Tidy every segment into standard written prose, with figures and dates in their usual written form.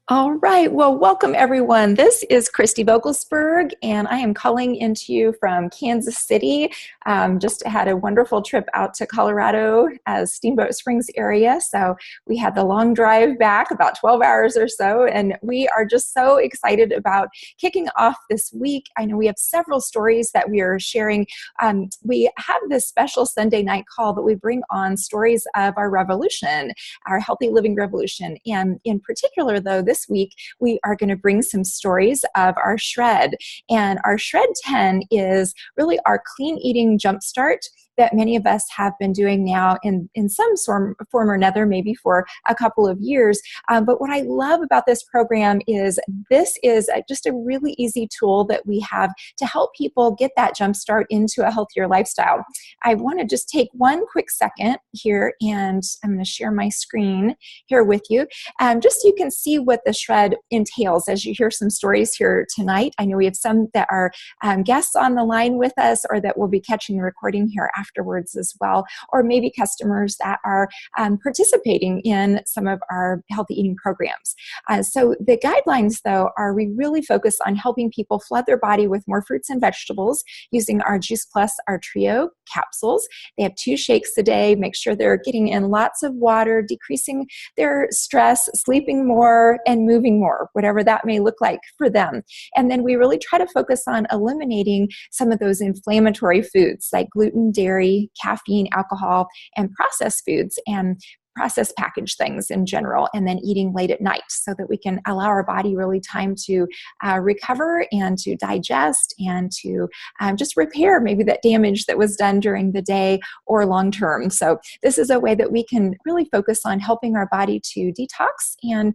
All right. Well, welcome everyone. This is Christy Vogelsberg, and I am calling into you from Kansas City. Just had a wonderful trip out to Colorado, Steamboat Springs area. So we had the long drive back, about 12 hours or so, and we are just so excited about kicking off this week. I know we have several stories that we are sharing. We have this special Sunday night call that we bring on stories of our revolution, our healthy living revolution. And in particular, though, this week we are going to bring some stories of our shred. And our shred 10 is really our clean eating jumpstart that many of us have been doing now in some form or another, maybe for a couple of years. But what I love about this program is this is just a really easy tool that we have to help people get that jumpstart into a healthier lifestyle. I want to just take one quick second here, and I'm going to share my screen here with you. Just so you can see what the shred entails as you hear some stories here tonight. I know we have some that are guests on the line with us, or that will be catching the recording here afterwards as well, or maybe customers that are participating in some of our healthy eating programs. So the guidelines, though, are we really focus on helping people flood their body with more fruits and vegetables using our Juice Plus, our trio capsules. They have 2 shakes a day. Make sure they're getting in lots of water, decreasing their stress, sleeping more, and moving more, whatever that may look like for them. And then we really try to focus on eliminating some of those inflammatory foods like gluten, dairy, caffeine, alcohol, and processed foods, and processed packaged things in general, and then eating late at night so that we can allow our body really time to recover and to digest and to just repair maybe that damage that was done during the day or long term. So this is a way that we can really focus on helping our body to detox and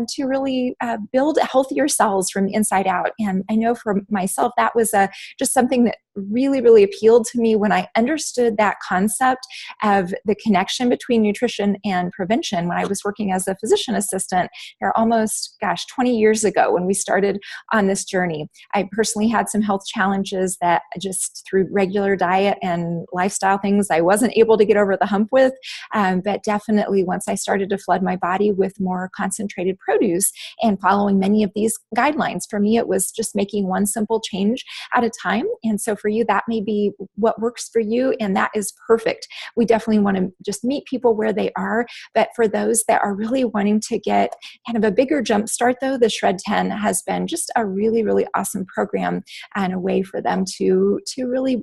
to really build healthier cells from the inside out. And I know for myself, that was just something that really, really appealed to me when I understood that concept of the connection between nutrition and prevention when I was working as a physician assistant here almost, 20 years ago when we started on this journey. I personally had some health challenges that just through regular diet and lifestyle things I wasn't able to get over the hump with, but definitely once I started to flood my body with more concentrated produce and following many of these guidelines, for me it was just making one simple change at a time. And so for you, that may be what works for you, and that is perfect. We definitely want to just meet people where they are, but for those that are really wanting to get kind of a bigger jump start, though, the Shred 10 has been just a really, really awesome program and a way for them to really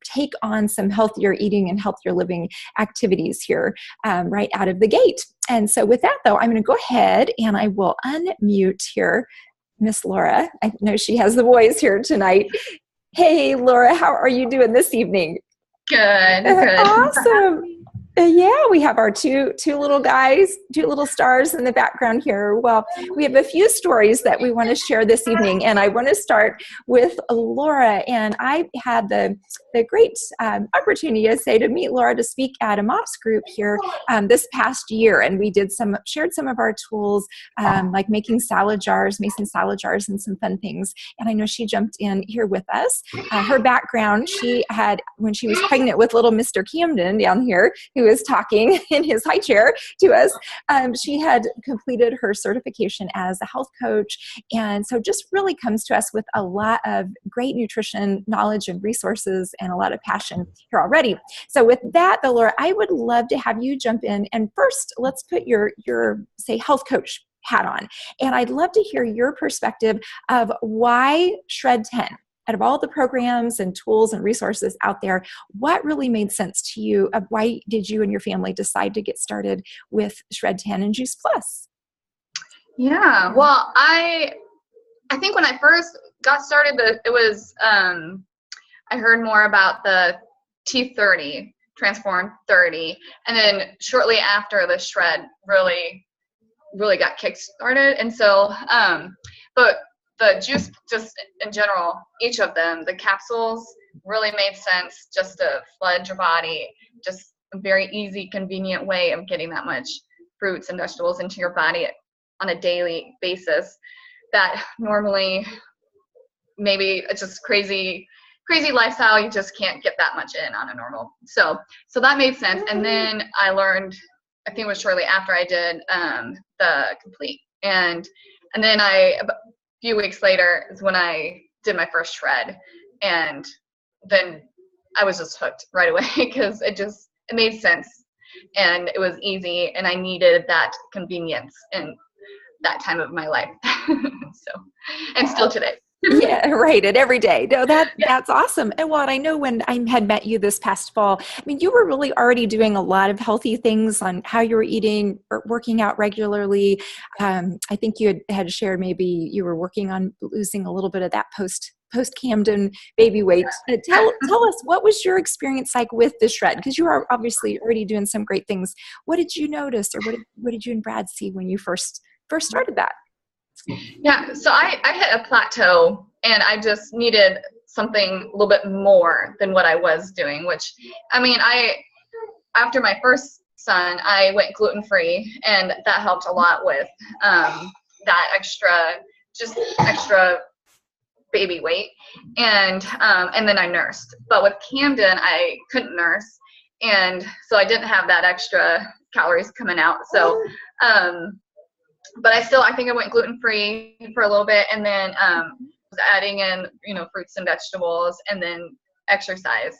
take on some healthier eating and healthier living activities here right out of the gate. And so with that, though, I'm going to go ahead and I will unmute here Miss Laura. I know she has the voice here tonight. Hey, Laura, how are you doing this evening? Good, good. Awesome. Yeah, we have our two little guys, 2 little stars in the background here. Well, we have a few stories that we want to share this evening, and I want to start with Laura. And I had the great opportunity, I say, to meet Laura to speak at a MOPS group here this past year, and we shared some of our tools, like making salad jars, mason salad jars, and some fun things. And I know she jumped in here with us. Her background, she had when she was pregnant with little Mr. Camden down here, who is talking in his high chair to us. She had completed her certification as a health coach, and so just really comes to us with a lot of great nutrition knowledge and resources and a lot of passion here already. So with that, though, Laura, I would love to have you jump in, and first, let's put your say health coach hat on, and I'd love to hear your perspective of why Shred 10. Out of all the programs and tools and resources out there, what really made sense to you? Of why did you and your family decide to get started with Shred 10 and Juice Plus? Yeah, well, I think when I first got started, it was I heard more about the T30, Transform 30, and then shortly after the Shred really got kick-started. And so, but the juice, just in general, each of them, the capsules really made sense just to flood your body, just a very easy, convenient way of getting that much fruits and vegetables into your body on a daily basis that normally maybe it's just crazy lifestyle, you just can't get that much in on a normal. So that made sense. And then I learned, I think it was shortly after I did the Complete. And And then a few weeks later is when I did my first shred. And then I was just hooked right away because it made sense and it was easy and I needed that convenience in that time of my life. So, and still today. Yeah, right. And every day. No, that's awesome. And what I know when I had met you this past fall, I mean, you were really already doing a lot of healthy things on how you were eating or working out regularly. I think you had shared maybe you were working on losing a little bit of that post Camden baby weight. Tell us, what was your experience like with the shred? Because you are obviously already doing some great things. What did you notice, or what did you and Brad see when you first started that? Yeah, so I hit a plateau and I just needed something a little bit more than what I was doing, which, I mean, after my first son, I went gluten-free and that helped a lot with that extra baby weight. And then I nursed. But with Camden, I couldn't nurse. And so I didn't have that extra calories coming out. So, but I think I went gluten-free for a little bit and then was adding in, fruits and vegetables and then exercise.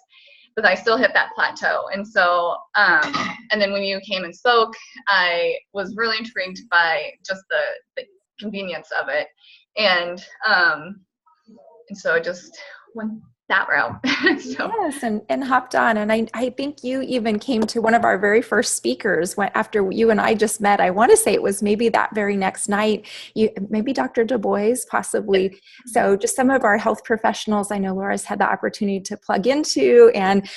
But I still hit that plateau. And so, and then when you came and spoke, I was really intrigued by just the convenience of it. And so I just went that route. So. Yes, and hopped on. And I think you even came to one of our very first speakers after you and I just met. I want to say it was maybe that very next night, maybe Dr. Du Bois, possibly. So just some of our health professionals I know Laura's had the opportunity to plug into and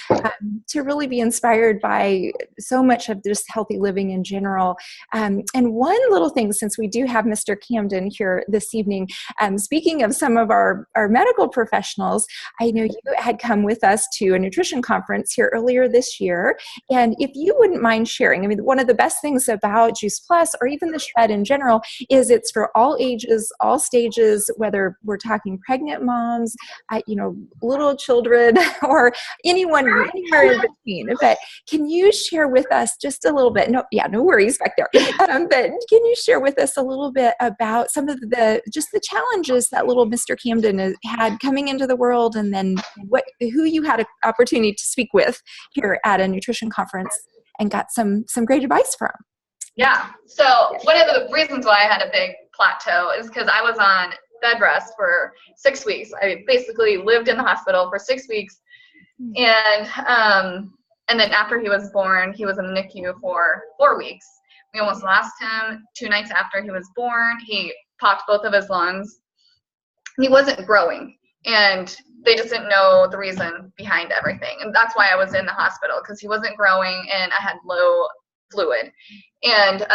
to really be inspired by so much of just healthy living in general. And one little thing, since we do have Mr. Camden here this evening, speaking of some of our medical professionals, I know you had come with us to a nutrition conference here earlier this year. And if you wouldn't mind sharing, I mean, one of the best things about Juice Plus or even the shred in general is it's for all ages, all stages, whether we're talking pregnant moms, little children, or anywhere in between. But can you share with us just a little bit? No worries back there. But can you share with us a little bit about some of the challenges that little Mr. Camden had coming into the world, and then who you had an opportunity to speak with here at a nutrition conference and got some great advice from? Yeah. So one of the reasons why I had a big plateau is because I was on bed rest for 6 weeks. I basically lived in the hospital for 6 weeks. And then after he was born, he was in the NICU for 4 weeks. We almost lost him 2 nights after he was born. He popped both of his lungs. He wasn't growing. And they just didn't know the reason behind everything. And that's why I was in the hospital, because he wasn't growing and I had low fluid. And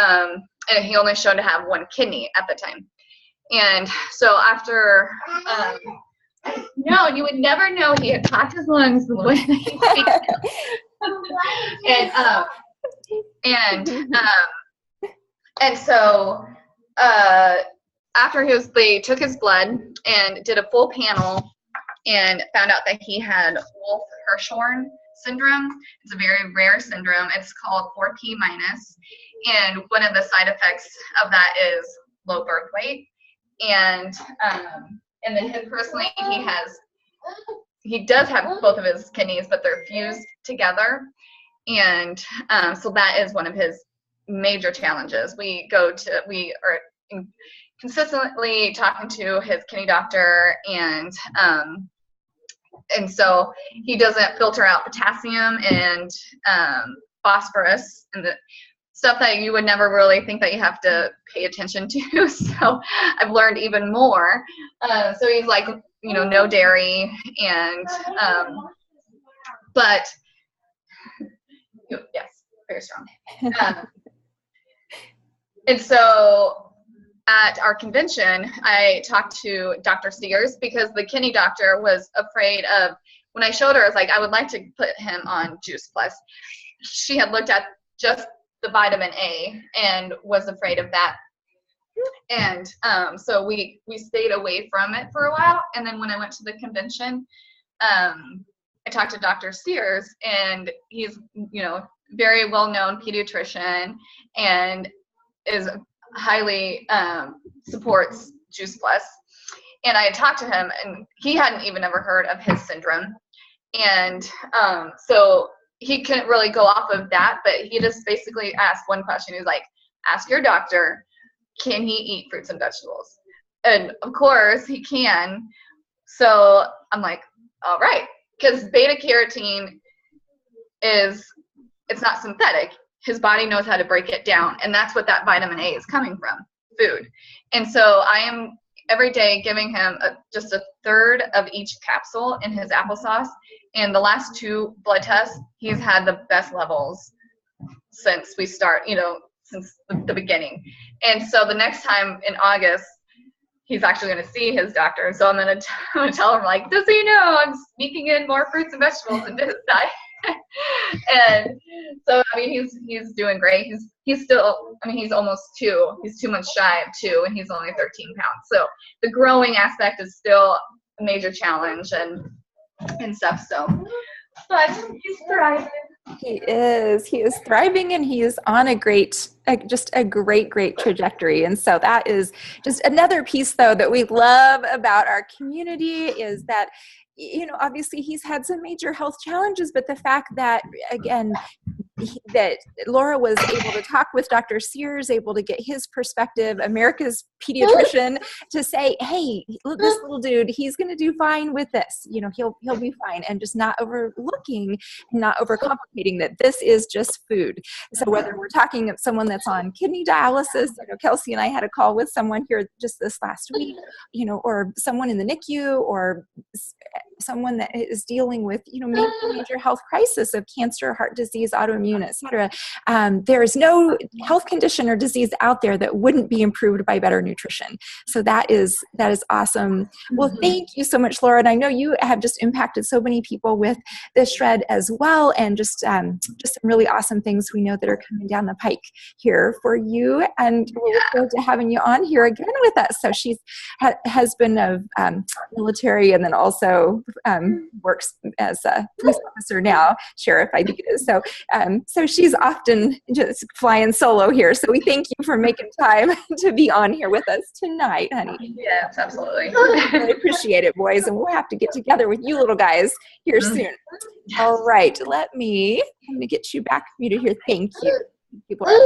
he only showed to have 1 kidney at the time. And so after, no, you would never know he had popped his lungs the way that he speaks. And so after they took his blood and did a full panel and found out that he had Wolff-Hirschhorn syndrome. It's a very rare syndrome. It's called 4P minus. And one of the side effects of that is low birth weight. And then him personally, he does have both of his kidneys, but they're fused together. And so that is one of his major challenges. We are consistently talking to his kidney doctor, and so he doesn't filter out potassium and phosphorus and the stuff that you would never really think that you have to pay attention to. So I've learned even more. So he's like, no dairy, and but yes, very strong. And so at our convention, I talked to Dr. Sears because the kidney doctor was afraid of, when I showed her, I was like, I would like to put him on Juice Plus. She had looked at just the vitamin A and was afraid of that. And so we stayed away from it for a while. And then when I went to the convention, I talked to Dr. Sears, and he's, very well-known pediatrician and is highly supports Juice Plus. And I had talked to him, and he hadn't even ever heard of his syndrome. And so he couldn't really go off of that, but he just basically asked one question. He was like, ask your doctor, can he eat fruits and vegetables? And of course he can. So I'm like, all right, because beta carotene it's not synthetic. His body knows how to break it down, and that's what that vitamin A is coming from, food. And so I am every day giving him just a third of each capsule in his applesauce. And the last 2 blood tests, he's had the best levels since we start, since the beginning. And so the next time in August, he's actually going to see his doctor. So I'm going to tell him, like, just so you know, I'm sneaking in more fruits and vegetables into his diet. And so, I mean, he's doing great. He's still, I mean, he's almost 2. He's 2 months shy of 2, and he's only 13 pounds. So the growing aspect is still a major challenge and stuff. So, but he's thriving. He is thriving, and he is on just a great trajectory. And so that is just another piece, though, that we love about our community is that, obviously he's had some major health challenges, but the fact that, again, that Laura was able to talk with Dr. Sears, able to get his perspective, America's pediatrician, to say, hey, this little dude, he's going to do fine with this. He'll be fine, and just not overlooking, not overcomplicating that this is just food. So whether we're talking of someone that's on kidney dialysis, Kelsey and I had a call with someone here just this last week, or someone in the NICU, or someone that is dealing with, major health crisis of cancer, heart disease, autoimmune, et cetera. There is no health condition or disease out there that wouldn't be improved by better nutrition. So that is awesome. Well, thank you so much, Laura. And I know you have just impacted so many people with this shred as well, and just some really awesome things we know that are coming down the pike here for you. And we'll look forward to having you on here again with us. So she's husband of military, and then also works as a police officer now, sheriff, I think it is. So, so she's often just flying solo here. So we thank you for making time to be on here with us tonight, honey. Yes, absolutely. Really appreciate it, boys. And we'll have to get together with you little guys here soon. Yes. All right. I'm going to get you back muted here. Thank you. People are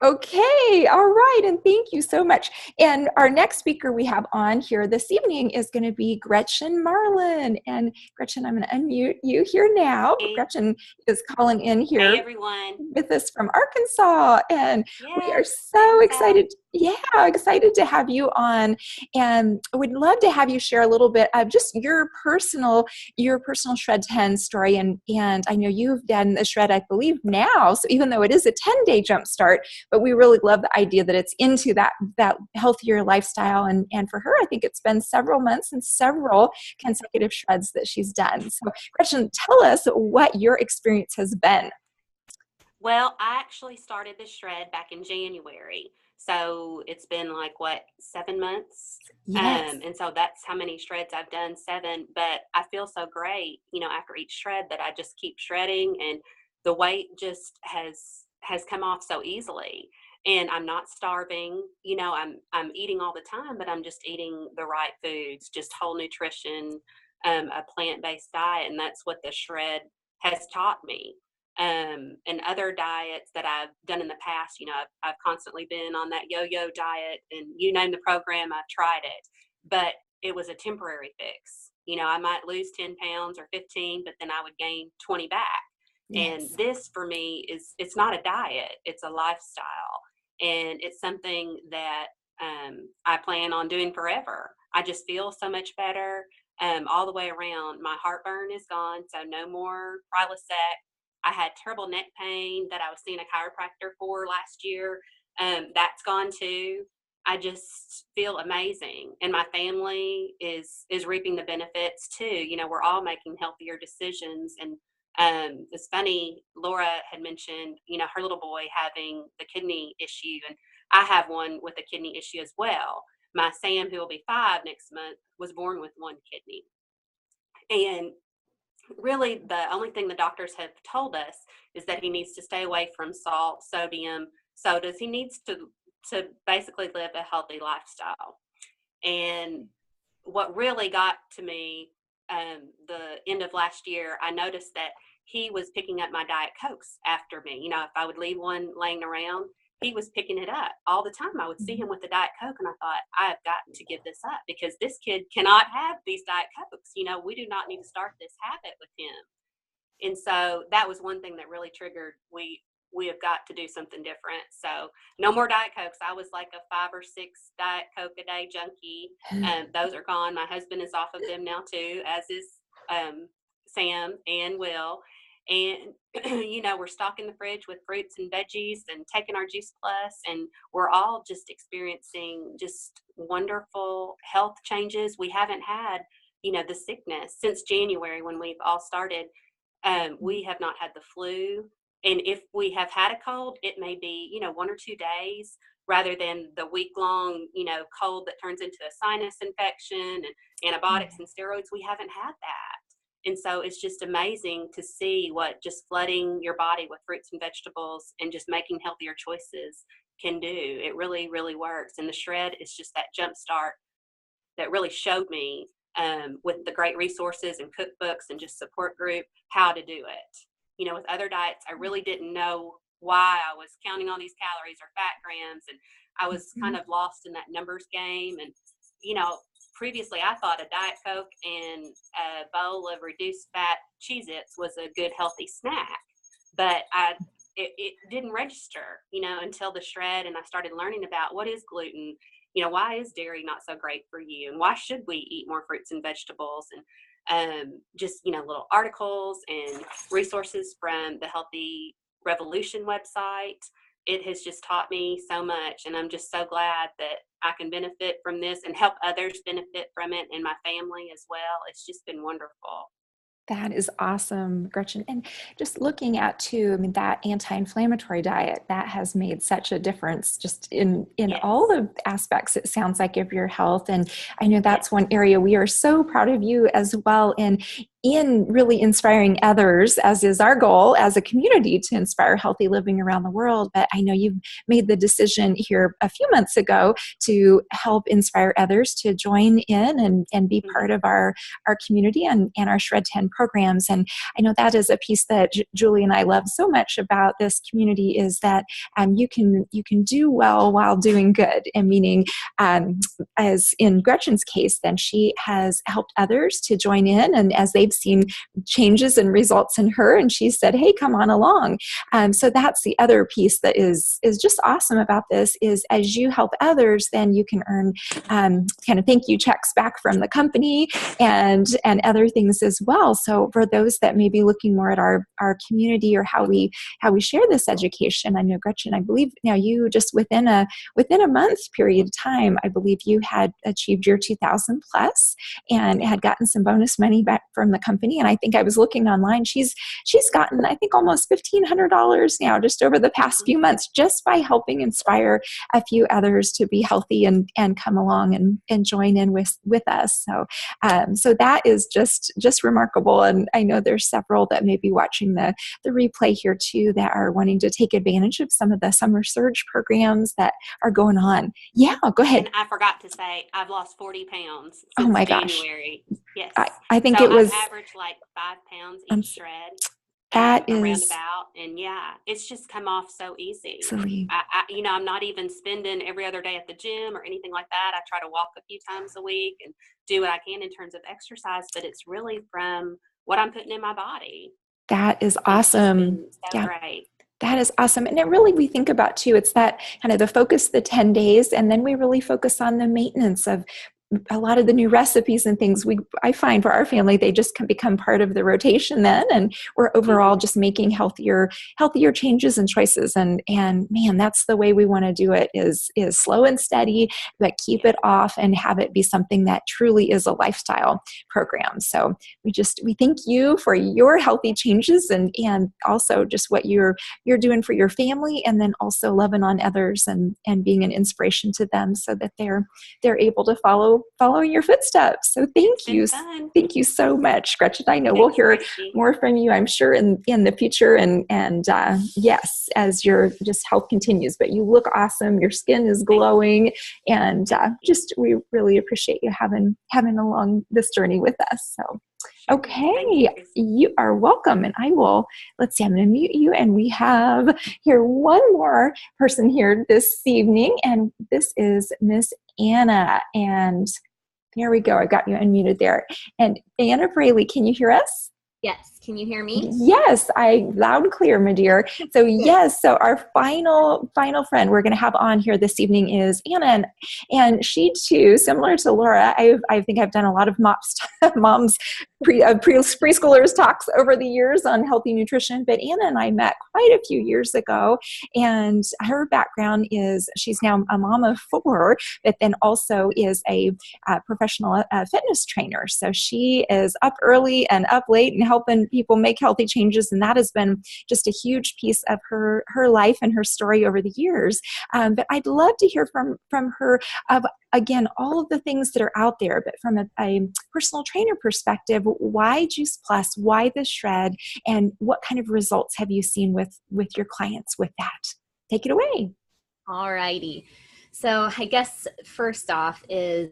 okay. All right. And thank you so much. And our next speaker we have on here this evening is going to be Gretchen Marlin. And Gretchen, I'm going to unmute you here now. Hey. Gretchen is calling in here with us from Arkansas. And we are so excited. Excited to have you on. And I would love to have you share a little bit of just your personal Shred 10 story. And I know you've done the Shred, I believe, now. So even though it is a 10-day jump start, but we really love the idea that it's into that healthier lifestyle. And for her, I think it's been several months and several consecutive shreds that she's done. So Gretchen, tell us what your experience has been. Well, I actually started the shred back in January. So it's been 7 months? Yes. And so that's how many shreds I've done, 7. But I feel so great, after each shred that I just keep shredding, and the weight just has come off so easily. And I'm not starving, I'm eating all the time, but I'm just eating the right foods, just whole nutrition, a plant-based diet. And that's what the shred has taught me. And other diets that I've done in the past, I've constantly been on that yo-yo diet, and you name the program, I've tried it, but it was a temporary fix. I might lose 10 pounds or 15, but then I would gain 20 back. Yes. And this for me it's not a diet, it's a lifestyle. And it's something that I plan on doing forever. I just feel so much better all the way around. My heartburn is gone, so no more Prilosec. I had terrible neck pain that I was seeing a chiropractor for last year. That's gone too. I just feel amazing. And my family is reaping the benefits too. We're all making healthier decisions. And it's funny, Laura had mentioned, her little boy having the kidney issue. And I have one with a kidney issue as well. My Sam, who will be 5 next month, was born with 1 kidney. And really, the only thing the doctors have told us is that he needs to stay away from salt, sodium, sodas. He needs to to basically live a healthy lifestyle. And what really got to me, the end of last year, I noticed that he was picking up my Diet Cokes after me. You know, if I would leave one laying around, he was picking it up all the time. I would see him with the Diet Coke, and I thought, I have got to give this up because this kid cannot have these Diet Cokes. You know, we do not need to start this habit with him. And so that was one thing that really triggered, we have got to do something different. So no more Diet Cokes. I was like a 5 or 6 Diet Coke a day junkie. Those are gone. My husband is off of them now too, as is Sam and Will. And, you know, we're stocking the fridge with fruits and veggies and taking our Juice Plus, and we're all just experiencing just wonderful health changes. We haven't had, you know, the sickness since January when we've all started. We have not had the flu. And if we have had a cold, it may be, you know, 1 or 2 days rather than the week-long, you know, cold that turns into a sinus infection and antibiotics and steroids. We haven't had that. And so it's just amazing to see what just flooding your body with fruits and vegetables and just making healthier choices can do. It really, really works. And the shred is just that jump start that really showed me with the great resources and cookbooks and just support group, how to do it. You know, with other diets, I really didn't know why I was counting all these calories or fat grams. And I was kind of lost in that numbers game. And, you know, previously I thought a Diet Coke and a bowl of reduced fat Cheez-Its was a good, healthy snack. But it didn't register, you know, until the shred. And I started learning about what is gluten, you know, why is dairy not so great for you? And why should we eat more fruits and vegetables? And just, you know, little articles and resources from the Healthy Revolution website. It has just taught me so much, and I'm just so glad that I can benefit from this and help others benefit from it, and my family as well. It's just been wonderful. That is awesome, Gretchen. And just looking at too, I mean, that anti-inflammatory diet, that has made such a difference just in Yes. all the aspects, it sounds like, of your health. And I know that's one area we are so proud of you as well in really inspiring others, as is our goal as a community to inspire healthy living around the world. But I know you've made the decision here a few months ago to help inspire others to join in and be part of our community and our Shred 10 programs. And I know that is a piece that Julie and I love so much about this community, is that you can do well while doing good. And meaning, as in Gretchen's case, then she has helped others to join in, and as they've seen changes and results in her, and she said, hey, come on along. So that's the other piece that is just awesome about this, is as you help others, then you can earn kind of thank you checks back from the company and other things as well. So for those that may be looking more at our community or how we share this education, I know, Gretchen, I believe now you just within a month period of time, I believe you had achieved your 2,000 plus and had gotten some bonus money back from the company. And I think I was looking online, she's gotten, I think, almost $1,500 now just over the past few months, just by helping inspire a few others to be healthy and come along and join in with us. So that is just remarkable. And I know there's several that may be watching the replay here too that are wanting to take advantage of some of the summer surge programs that are going on. Yeah, go ahead. And I forgot to say, I've lost 40 pounds since oh my January. Gosh. Yes. I think so it was I've averaged like 5 pounds each shred. That around is about, and yeah, it's just come off so easy. silly. You know, I'm not even spending every other day at the gym or anything like that. I try to walk a few times a week and do what I can in terms of exercise, but it's really from what I'm putting in my body. That is awesome. So great. That is awesome. And it really, we think about too, it's that kind of the focus, the 10 days, and then we really focus on the maintenance of a lot of the new recipes and things I find for our family, they just can become part of the rotation then. And we're overall just making healthier changes and choices. And man, that's the way we want to do it, is slow and steady, but keep it off and have it be something that truly is a lifestyle program. So we thank you for your healthy changes and also just what you're doing for your family, and then also loving on others and being an inspiration to them so that they're able to follow follow your footsteps. So thank you. Fun. Thank you so much, Gretchen. I know we'll Thanks, hear Christy. more from you, I'm sure, in the future. And yes, as your just health continues, but you look awesome. Your skin is glowing, and just, we really appreciate you having along this journey with us. So, okay, you are welcome. And I will, let's see, I'm going to mute you. And we have here one more person here this evening, and this is Miss Anna. And there we go. I got you unmuted there. And Anna Braley, can you hear us? Yes. Can you hear me? Yes, loud and clear, my dear. So yes, so our final friend we're going to have on here this evening is Anna, and she too, similar to Laura, I think I've done a lot of moms preschoolers talks over the years on healthy nutrition. But Anna and I met quite a few years ago, and her background is she's now a mom of 4, but then also is a professional fitness trainer. So she is up early and up late and helping people make healthy changes, and that has been just a huge piece of her life and her story over the years. But I'd love to hear from her of, again, all of the things that are out there, but from a personal trainer perspective, why Juice Plus, why the shred, and what kind of results have you seen with your clients with that? Take it away. All righty. So I guess first off is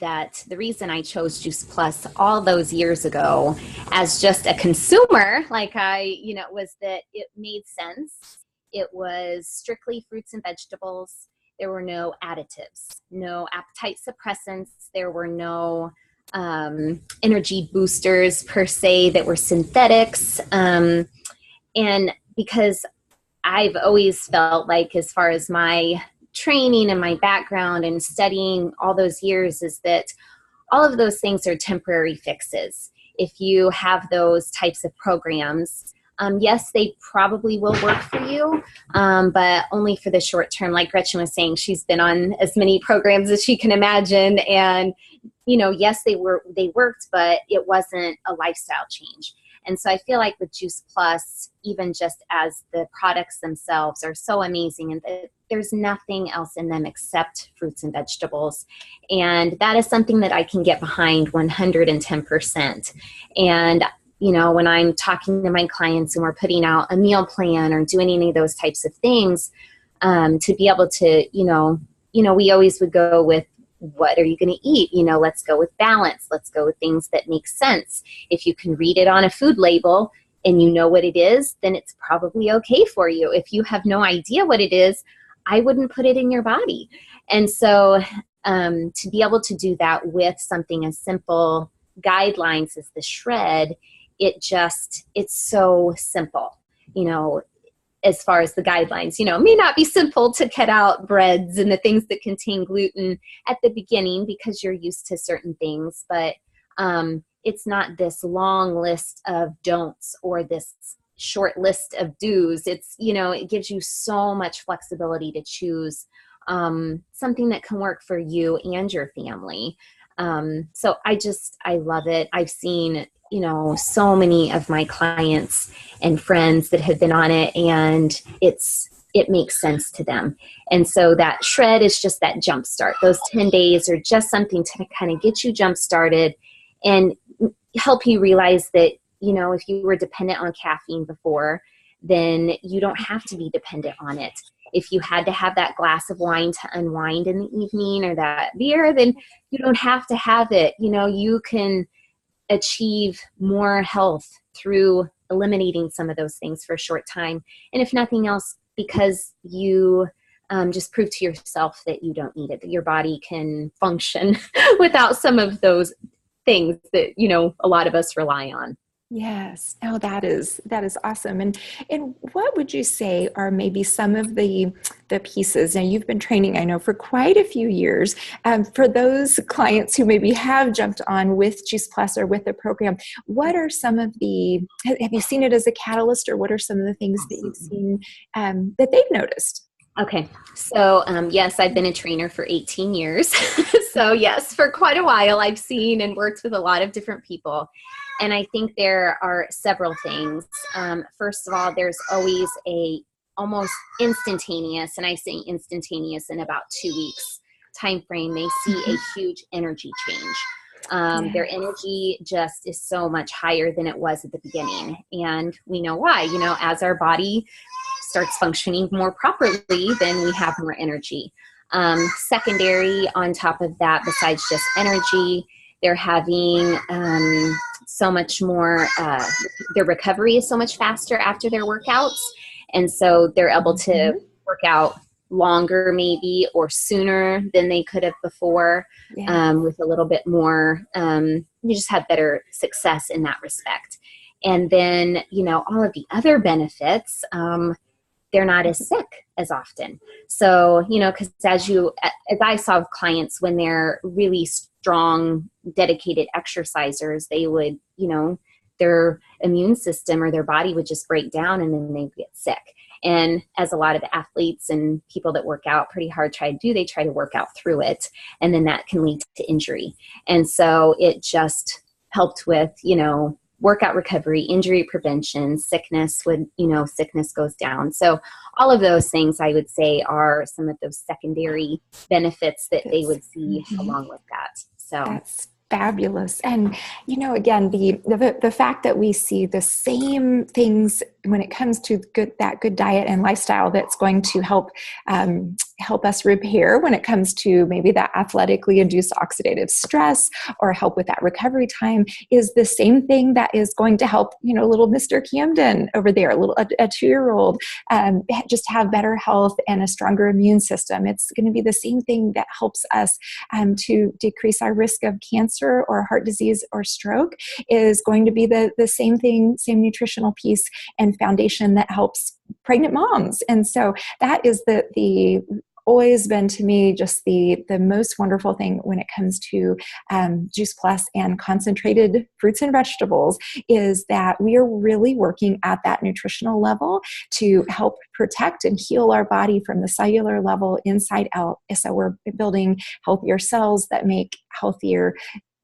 that the reason I chose Juice Plus all those years ago as just a consumer, was that it made sense. It was strictly fruits and vegetables. There were no additives, no appetite suppressants. There were no energy boosters per se that were synthetics. And because I've always felt like, as far as my training and my background and studying all those years, is that all of those things are temporary fixes. If you have those types of programs, yes, they probably will work for you, but only for the short term. Like Gretchen was saying, she's been on as many programs as she can imagine. And, yes, they worked, but it wasn't a lifestyle change. And so I feel like with Juice Plus, even just as the products themselves are so amazing, and there's nothing else in them except fruits and vegetables. And that is something that I can get behind 110%. And when I'm talking to my clients and we're putting out a meal plan or doing any of those types of things, to be able to, we always would go with, what are you going to eat? Let's go with balance. Let's go with things that make sense. If you can read it on a food label and you know what it is, then it's probably okay for you. If you have no idea what it is, I wouldn't put it in your body. And so to be able to do that with something as simple guidelines as the shred, it's so simple, as far as the guidelines, it may not be simple to cut out breads and the things that contain gluten at the beginning because you're used to certain things, but it's not this long list of don'ts or this short list of do's. It's, it gives you so much flexibility to choose something that can work for you and your family. So I love it. I've seen so many of my clients and friends that have been on it, and it makes sense to them. And so that shred is just that jump start. Those 10 days are just something to kind of get you jump started and help you realize that, if you were dependent on caffeine before, then you don't have to be dependent on it. If you had to have that glass of wine to unwind in the evening or that beer, then you don't have to have it. You can achieve more health through eliminating some of those things for a short time. And if nothing else, because you just prove to yourself that you don't need it, that your body can function without some of those things that, a lot of us rely on. Yes. Oh, that is awesome. And what would you say are maybe some of the pieces? Now, you've been training, I know, for quite a few years. For those clients who maybe have jumped on with Juice Plus or with the program, what are some of have you seen it as a catalyst, or what are some of the things that you've seen that they've noticed? Okay. So, yes, I've been a trainer for 18 years. So yes, for quite a while, I've seen and worked with a lot of different people. And I think there are several things. First of all, there's always a almost instantaneous, and I say instantaneous in about 2 weeks, time frame, they see a huge energy change. Their energy just is so much higher than it was at the beginning. And we know why. As our body starts functioning more properly, then we have more energy. Secondary on top of that, besides just energy, they're having so much more, their recovery is so much faster after their workouts. And so they're able to work out longer maybe or sooner than they could have before, with a little bit more, you just have better success in that respect. And then, all of the other benefits, they're not as sick as often. So, because as I saw with clients, when they're really strong, dedicated exercisers, they would, their immune system or their body would just break down and then they get sick. And as a lot of athletes and people that work out pretty hard they try to work out through it. And then that can lead to injury. And so it just helped with, workout recovery, injury prevention, sickness goes down. So all of those things I would say are some of those secondary benefits that they would see along with that. So that's fabulous. And, again, the fact that we see the same things when it comes to that good diet and lifestyle that's going to help us repair when it comes to maybe that athletically induced oxidative stress or help with that recovery time is the same thing that is going to help, little Mr. Camden over there, a 2-year-old, just have better health and a stronger immune system. It's going to be the same thing that helps us to decrease our risk of cancer or heart disease or stroke is going to be the same thing, same nutritional piece and foundation that helps pregnant moms. And so that is the always been to me just the most wonderful thing when it comes to Juice Plus and concentrated fruits and vegetables is that we are really working at that nutritional level to help protect and heal our body from the cellular level inside out. So we're building healthier cells that make healthier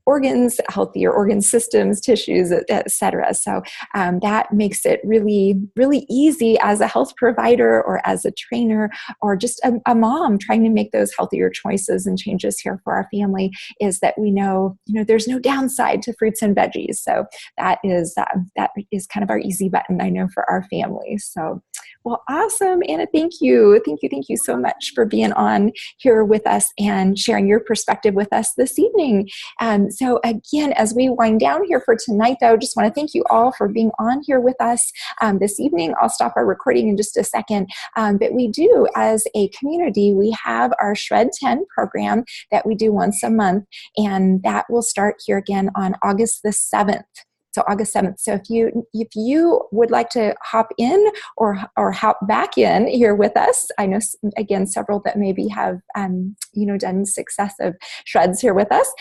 organs, healthier organ systems, tissues, et cetera. So that makes it really, really easy as a health provider or as a trainer or just a mom trying to make those healthier choices and changes here for our family is that we know, there's no downside to fruits and veggies. So that is kind of our easy button, I know, for our family. So, well, awesome. Anna, thank you. Thank you so much for being on here with us and sharing your perspective with us this evening. So again, as we wind down here for tonight, though, just want to thank you all for being on here with us this evening. I'll stop our recording in just a second. But we do, as a community, we have our Shred 10 program that we do once a month, and that will start here again on August the 7th. So August 7th. So if you would like to hop in or hop back in here with us, I know again several that maybe have done successive shreds here with us,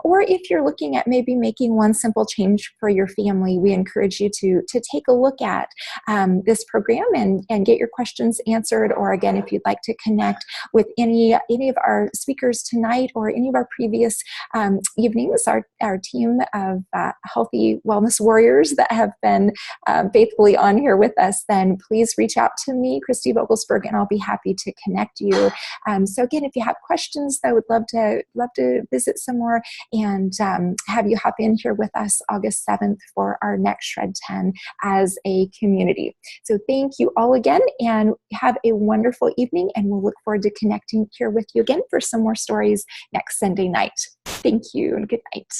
or if you're looking at maybe making one simple change for your family, we encourage you to take a look at this program and get your questions answered. Or again, if you'd like to connect with any of our speakers tonight or any of our previous evenings, our team of healthy wellness warriors that have been faithfully on here with us, then please reach out to me, Christy Vogelsberg, and I'll be happy to connect you. So again, if you have questions, I would love to visit some more and have you hop in here with us August 7th for our next Shred 10 as a community. So thank you all again and have a wonderful evening, and we'll look forward to connecting here with you again for some more stories next Sunday night. Thank you and good night.